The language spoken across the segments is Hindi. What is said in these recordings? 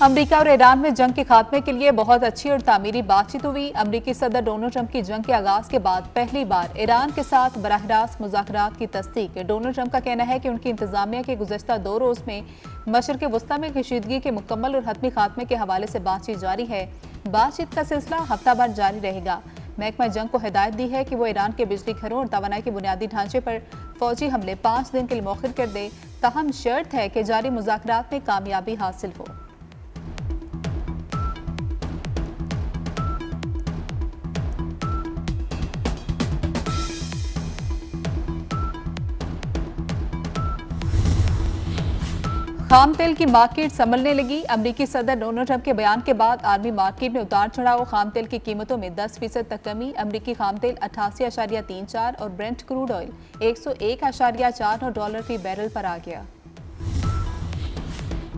अमेरिका और ईरान में जंग के खात्मे के लिए बहुत अच्छी और तामीरी बातचीत हुई। अमेरिकी सदर डोनाल्ड ट्रंप की जंग के आगाज के बाद पहली बार ईरान के साथ बराह रास्त मुज़ाकरात की तस्दीक। डोनाल्ड ट्रंप का कहना है कि उनकी इंतजामिया के गुज़श्ता 2 रोज़ में मशरिक़ वस्ता में कशीदगी के मुकम्मल और हतमी खात्मे के हवाले से बातचीत जारी है। बातचीत का सिलसिला हफ्ता भर जारी रहेगा। महकमा जंग को हिदायत दी है कि वो ईरान के बिजली घरों और तवानाई के बुनियादी ढांचे पर फौजी हमले 5 दिन के लिए मौखर कर दे। ताहम शर्त है कि जारी मुज़ाकरात में कामयाबी हासिल हो। खाम तेल की मार्केट संभलने लगी। अमेरिकी सदर डोनाल्ड ट्रंप के बयान के बाद आर्मी मार्केट में उतार चढ़ाव। खाम तेल की कीमतों में 10% तक कमी। अमेरिकी खाम तेल 88.34 और ब्रेंट क्रूड ऑयल $101.49 फी बैरल पर आ गया।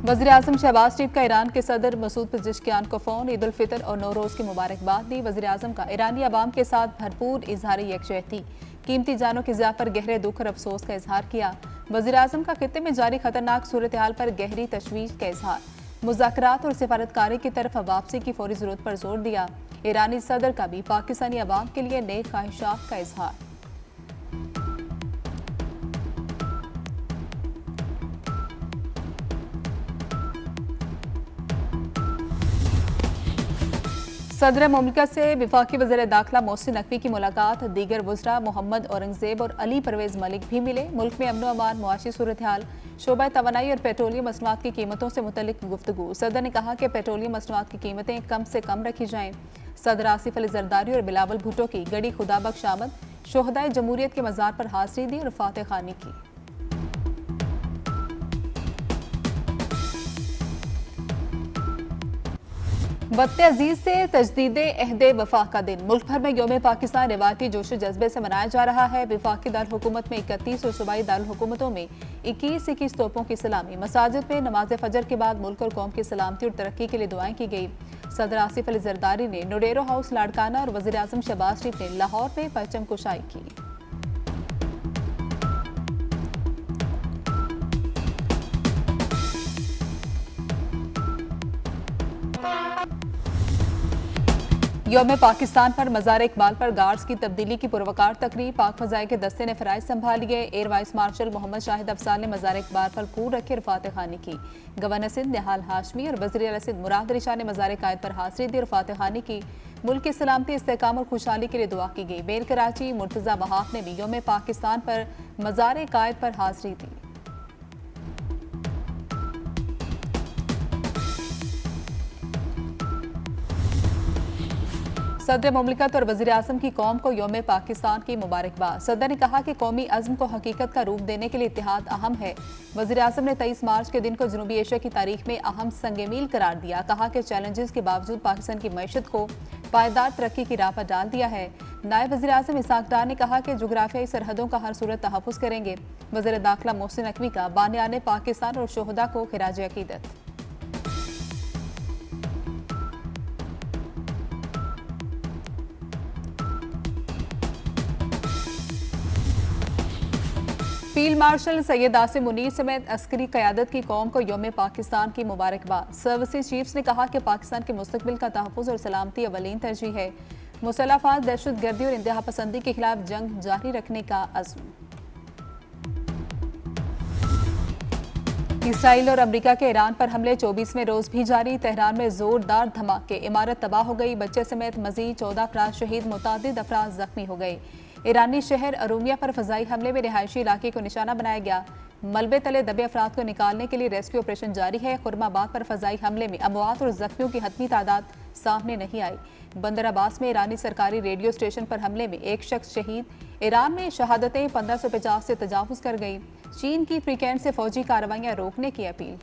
वज़ीर आज़म शहबाज शरीफ का ईरान के सदर मसूद पेज़ेश्कियान को फ़ोन। ईद उल फितर और नौरोज़ की मुबारकबाद दी। वज़ीर आज़म का ईरानी अवाम के साथ भरपूर इजहार यकजहती। कीमती जानों की ज़िया पर गहरे दुख और अफसोस का इजहार किया। वज़ीर आज़म का खित्ते में जारी खतरनाक सूरत हाल पर गहरी तशवीश का इजहार। मुज़ाकरात और सिफारतकारी की तरफ वापसी की फौरी ज़रूरत पर जोर दिया। ईरानी सदर का भी पाकिस्तानी अवाम के लिए नेक ख्वाहिशात का इजहार। सदर मुमलिकत से वफाकी वज़ीर दाखिला मोहसिन नकवी की मुलाकात। दीगर वज़रा मोहम्मद औरंगज़ेब और अली परवेज़ मलिक भी मिले। मुल्क में अमन अमान, मुआशी सूरत हाल, शोबा तवानाई और पेट्रोलियम मसनूआत की कीमतों से मुतल्लिक गुफ्तगू। सदर ने कहा कि पेट्रोलियम मसनूआत की कीमतें कम से कम रखी जाएं। सदर आसिफ अली जरदारी और बिलावल भुट्टो की गड़ी खुदाबख्श आमद। शोहदाए जमहूरियत के मज़ार पर हाज़री दी और फातह खानी की। वक्त अजीज से तजदीद अहदे वफा का दिन। मुल्क भर में यौम पाकिस्तान रिवायती जोश जज्बे से मनाया जा रहा है। वफाकी दारुल-हुकूमत में 31 और सूबाई दारुल-हुकूमतों में 21 तोपों की सलामी। मसाजिद में नमाज फजर के बाद मुल्क और कौम की सलामती और तरक्की के लिए दुआएं की गई। सदर आसिफ अली जरदारी ने नोडेरो हाउस लाड़काना और वज़ीर आज़म शहबाज शरीफ ने लाहौर में परचम कुशाई की। यौम पाकिस्तान पर मज़ार इकबाल पर गार्ड्स की तब्दीली की पुरवकार तकरीब। पाक फजाई के दस्ते ने फ़राइज़ संभाल लिए। Air vice marshal Mohammad Shahid Afsar ने मज़ार इकबाल पर कूद रखे और फातह खानी की। गवर्नर सिंध निहाल हाशमी और वज़ीर आला सिंध मुराद अली शाह ने मज़ार कायद पर हाज़री दी और फातह खानी की। मुल्क की सलामती, इस्तेहकाम और खुशहाली के लिए दुआ की गई। बेल कराची मुर्तज़ा वहाब ने भी यौम पाकिस्तान पर मज़ार कायद पर हाज़री दी। सदर मुमलिकत और वज़ीर आज़म की कौम को यौम पाकिस्तान की मुबारकबाद। सदर ने कहा कि कौमी अज़्म को हकीकत का रूप देने के लिए इत्तेहाद अहम है। वज़ीर आज़म ने 23 मार्च के दिन को जनूबी एशिया की तारीख में अहम संग-ए-मील करार दिया। कहा कि चैलेंजेस के बावजूद पाकिस्तान की मईशत को पायदार तरक्की की राह पर डाल दिया है। नायब वज़ीर आज़म इसाक डार ने कहा कि जुग्राफियाई सरहदों का हर सूरत तहफ़्फ़ुज़ करेंगे। वज़ीर दाखिला मोहसिन नकवी का बानियाने पाकिस्तान और शोहदा को खिराज अक़ीदत। फील्ड मार्शल सैयद आसिम मुनीर समेत अस्करी क़यादत की कौम को यौम पाकिस्तान की मुबारकबाद। सर्विसेज चीफ्स ने कहा कि पाकिस्तान के मुस्तक़बिल का तहफ़्फ़ुज़ और सलामती अवलीन तरजीह है। मुसल्लफ़ात, दहशतगर्दी और इंतहा पसंदी के खिलाफ जंग जारी रखने का अज़्म। इसराइल और अमेरिका के ईरान पर हमले 24वें रोज़ भी जारी। तेहरान में जोरदार धमाके, इमारत तबाह हो गई। बच्चे समेत मज़ीद 14 अफराद शहीद, मुतादिद अफराद जख्मी हो गए। ईरानी शहर अरूमिया पर फजाई हमले में रिहायशी इलाके को निशाना बनाया गया। मलबे तले दबे अफराद को निकालने के लिए रेस्क्यू ऑपरेशन जारी है। खुरमाबाद पर फजाई हमले में अमवात और जख्मियों की हतमी तादाद सामने नहीं आई। बंदर अब्बास में ईरानी सरकारी रेडियो स्टेशन पर हमले में एक शख्स शहीद। ईरान में शहादतें 1550 से तजावुज़ कर गई। चीन की फ्रीकैंट से फौजी कार्रवाइयाँ रोकने की अपील।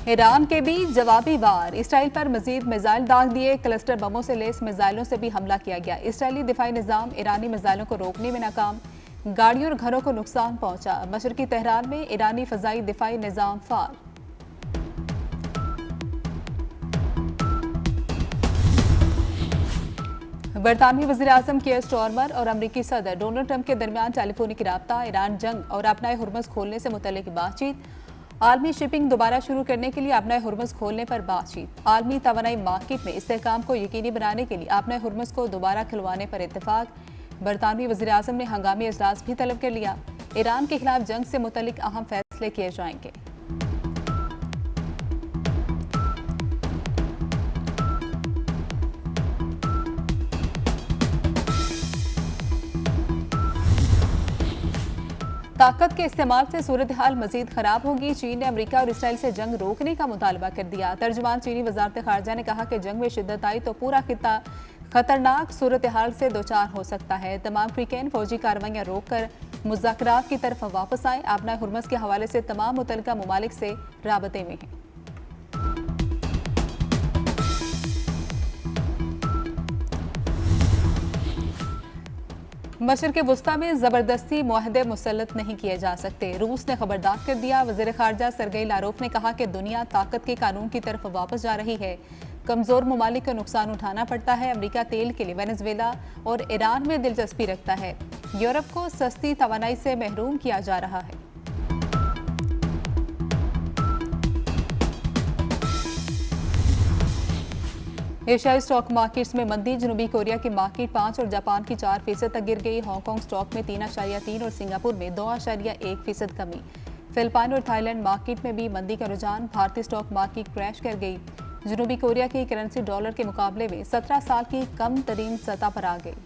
ईरान के भी जवाबी वार। इसराइल पर मजीद मिसाइल दाग दिए। क्लस्टर बमों से लेस मिसाइलों से भी हमला किया गया। इसराइली दिफाई निज़ाम ईरानी मिसाइलों को रोकने में नाकाम। गाड़ियों और घरों को नुकसान पहुंचा। मशरकी तेहरान में ईरानी फ़ज़ाई दिफाई निज़ाम फ़ाल। बरतानवी वज़ीर-ए-आज़म कियर स्टारमर और अमरीकी सदर डोनाल्ड ट्रंप के दरमियान टेलीफोनिक राब्ता, ईरान जंग और अपनाए हुर्मुज़ खोलने से मुतल्लिक बातचीत, आलमी शिपिंग दोबारा शुरू करने के लिए अपनाए हुर्मुज़ खोलने पर बातचीत, आलमी तवानाई मार्केट में इस्तेहकाम को यकीनी बनाने के लिए अपनाए हुर्मुज़ को दोबारा खुलवाने पर इत्तेफाक। बरतानवी वज़ीर-ए-आज़म ने हंगामी इजलास भी तलब कर लिया। ईरान के खिलाफ जंग से मुतल्लिक अहम फैसले किए जाएंगे। ताकत के इस्तेमाल से सूरत हाल मजीद खराब होगी। चीन ने अमेरिका और इसराइल से जंग रोकने का मुतालबा कर दिया। तर्जुमान चीनी वजारत खारजा ने कहा कि जंग में शिद्दत आई तो पूरा खित्ता खतरनाक सूरत हाल से दो चार हो सकता है। तमाम फ्रीकैन फौजी कार्रवाइयाँ रोक कर मुज़ाकरात की तरफ वापस आए। अपना हुर्मुज़ के हवाले से तमाम मुतल्लिका ममालिक से राबते में हैं। मशरिक़ वुस्ता में ज़बरदस्ती मुआहदे मुसल्लत नहीं किए जा सकते। रूस ने खबरदार कर दिया। वज़ीर ख़ारजा सरगेई लारोफ ने कहा कि दुनिया ताकत के कानून की तरफ वापस जा रही है। कमज़ोर ममालिक को नुकसान उठाना पड़ता है। अमेरिका तेल के लिए वेनेज़ुएला और ईरान में दिलचस्पी रखता है। यूरोप को सस्ती तवानाई से महरूम किया जा रहा है। एशियाई स्टॉक मार्केट्स में मंदी। जनूबी कोरिया की मार्केट 5 और जापान की 4% तक गिर गई। हांगकांग स्टॉक में 3.3 और सिंगापुर में 2.1% कमी। फिलिपाइन और थाईलैंड मार्केट में भी मंदी का रुझान। भारतीय स्टॉक मार्केट क्रैश कर गई। जनूबी कोरिया की करेंसी डॉलर के मुकाबले में 17 साल की कम तरीन सतह पर आ गई।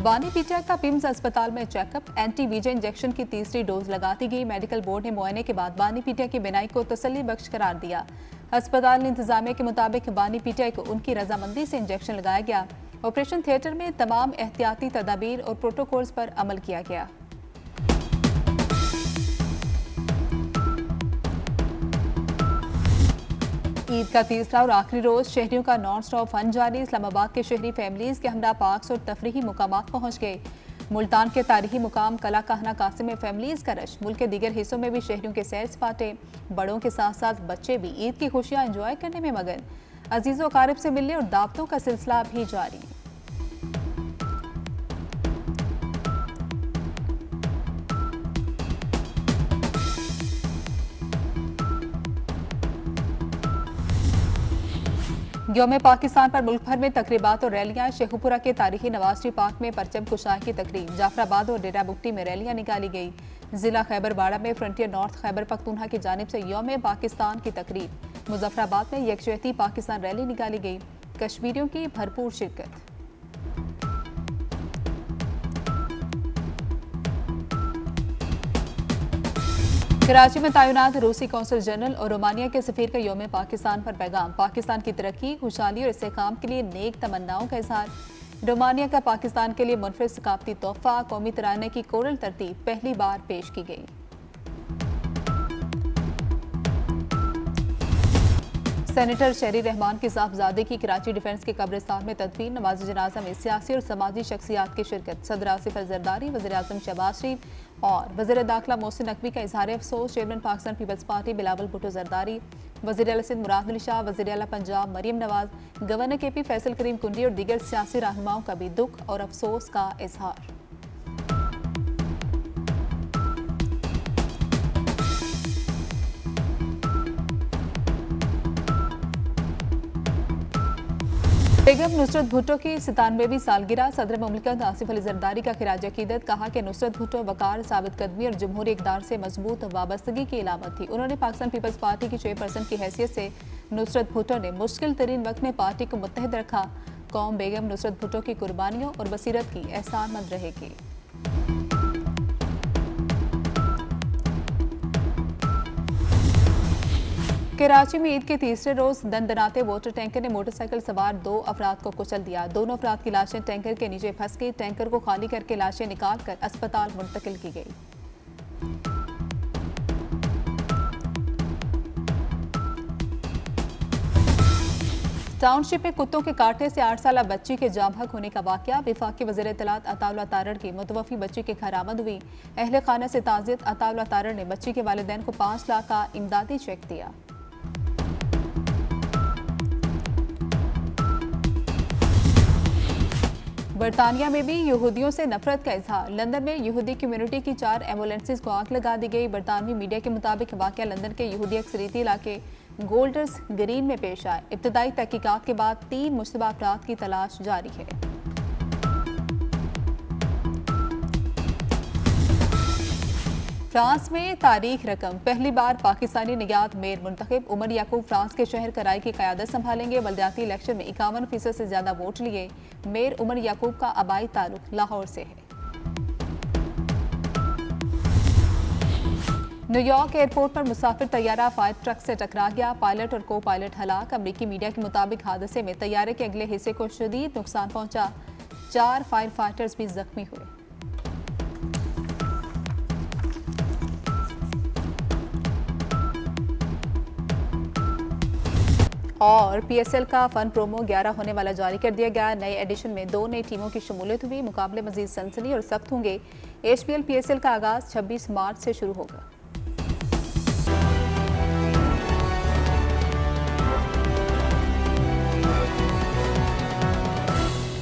बानी पीटीआई का पिम्स अस्पताल में चेकअप। एंटी वीजा इंजेक्शन की तीसरी डोज लगा दी गई। मेडिकल बोर्ड ने मुआयने के बाद बानी पीटीआई की बिनाई को तसल्ली बख्श करार दिया। अस्पताल इंतजामिया के मुताबिक बानी पीटीआई को उनकी रजामंदी से इंजेक्शन लगाया गया। ऑपरेशन थिएटर में तमाम एहतियाती तदाबीर और प्रोटोकॉल्स पर अमल किया गया। ईद का तीसरा और आखिरी रोज शहरियों का नॉन स्टॉप फन जारी। इस्लामाबाद के शहरी फैमिलीज के हमरा पार्क्स और तफरीही मुकामात पहुंच गए। मुल्तान के तारीखी मुकाम कला कहना कासिम में फैमिलीज का रश। मुल्क के दीगर हिस्सों में भी शहरियों के सैर सपाटे। बड़ों के साथ साथ बच्चे भी ईद की खुशियां एंजॉय करने में मगन। अजीजों अकारिब से मिलने और दावतों का सिलसिला भी जारी। यौम पाकिस्तान पर मुल्क भर में तकरीबात और रैलियां। शेखुपुरा के तारीखी नवाज शरीफ पार्क में परचम कुशाई की तकरीब। जाफराबाद और डेरा बुगटी में रैलियां निकाली गई। जिला खैबर बाड़ा में फ्रंटियर नॉर्थ खैबर पख्तूनख्वा की जानिब से यौम पाकिस्तान की तकरीब। मुजफ्फराबाद में यकजहती पाकिस्तान रैली निकाली गई। कश्मीरियों की भरपूर शिरकत। कराची में तैनात रूसी कौंसल जनरल और रोमानिया के सफीर का यौम पाकिस्तान पर पैगाम। पाकिस्तान की तरक्की, खुशहाली और इस्तेहकाम के लिए नेक तमन्नाओं का इजहार। रोमानिया का पाकिस्तान के लिए मुनफरिद सकाफती तोहफा। कौमी तराने की कोरल तरतीब पहली बार पेश की गई। सेनेटर शहरी रहमान की साहबजादे की कराची डिफेंस के कब्रिस्तान में तदफीन। नमाज जनाजा में सियासी और समाजी शख्सियात की शिरकत। सदर आसिफ अल जरदारी, वज़ीर आज़म शहबाज शरीफ और वज़ीर दाखिला मोहसिन नकवी का इजहार अफसोस। चेयरमैन पाकिस्तान पीपल्स पार्टी बिलावल भुट्टो जरदारी, वज़ीर आला सिंध मुराद अली शाह, वज़ीर आला पंजाब मरियम नवाज, गवर्नर KP फैसल करीम कुंडी और दीगर सियासी रहनुमाओं का भी दुख और अफसोस का इजहार। बेगम नुसरत भुट्टो की 97वीं सालगिरह। सदर मुमलिकत आसिफ अली जरदारी का खिराज अकीदत। कहा कि नुसरत भुट्टो वकार, साबित कदमी और जमहूरी इक़दार से मजबूत वाबस्तगी की अलामत थी। उन्होंने पाकिस्तान पीपल्स पार्टी की चेयरपर्सन की हैसियत से नुसरत भुट्टो ने मुश्किल तरीन वक्त में पार्टी को मुत्तहिद रखा। कौम बेगम नुसरत भुट्टो की कुर्बानियों और बसीरत की एहसानमंद रहेगी। कराची में ईद के तीसरे रोज दनदनाते वाटर टैंकर ने मोटरसाइकिल सवार 2 अफराद को कुचल दिया। दोनों अफराद की लाशें टैंकर के नीचे फंस गई। टैंकर को खाली करके लाशें निकालकर अस्पताल मुंतकिल की गई। टाउनशिप में कुत्तों के काटने से 8 साला बच्ची के जाम हक होने का वाकया। विफाकी वज़ीर इत्तलात अताउल्लाह तारड़ की मुतवफ़ी बच्ची के घर आमद हुई। अहले खाना से ताज़ियत। अताउल्लाह तारड़ ने बच्ची के वालिदैन को 5 लाख का इमदादी चेक दिया। बरतानिया में भी यहूदियों से नफरत का इजहार। लंदन में यहूदी कम्युनिटी की 4 एम्बुलेंसेज को आग लगा दी गई। बरतानवी मीडिया के मुताबिक वाकया लंदन के यहूदी अक्सरियती इलाके गोल्डर्स ग्रीन में पेश आए। इब्तदाई तहकीकात के बाद 3 मुश्तबा अफराद की तलाश जारी है। फ्रांस में तारीख रकम, पहली बार पाकिस्तानी निगात मेयर मुंतखब। उमर याकूब फ्रांस के शहर कराई की क़यादत संभालेंगे। बल्दियाती इलेक्शन में 51% से ज्यादा वोट लिए। मेयर उमर याकूब का आबाई ताल्लुक लाहौर से है। न्यूयॉर्क एयरपोर्ट पर मुसाफिर तैयारा फायर ट्रक से टकरा गया। पायलट और को पायलट हलाक। अमरीकी मीडिया के मुताबिक हादसे में तैयारे के अगले हिस्से को शदीद नुकसान पहुंचा। 4 फायर फाइटर्स भी जख्मी हुए। और पीएसएल का फन प्रोमो 11 होने वाला जारी कर दिया गया। नए एडिशन में 2 नई टीमों की शमूलियत हुई। मुकाबले मजीद सनसनी और सख्त होंगे। एचपीएल पीएसएल का आगाज 26 मार्च से शुरू होगा।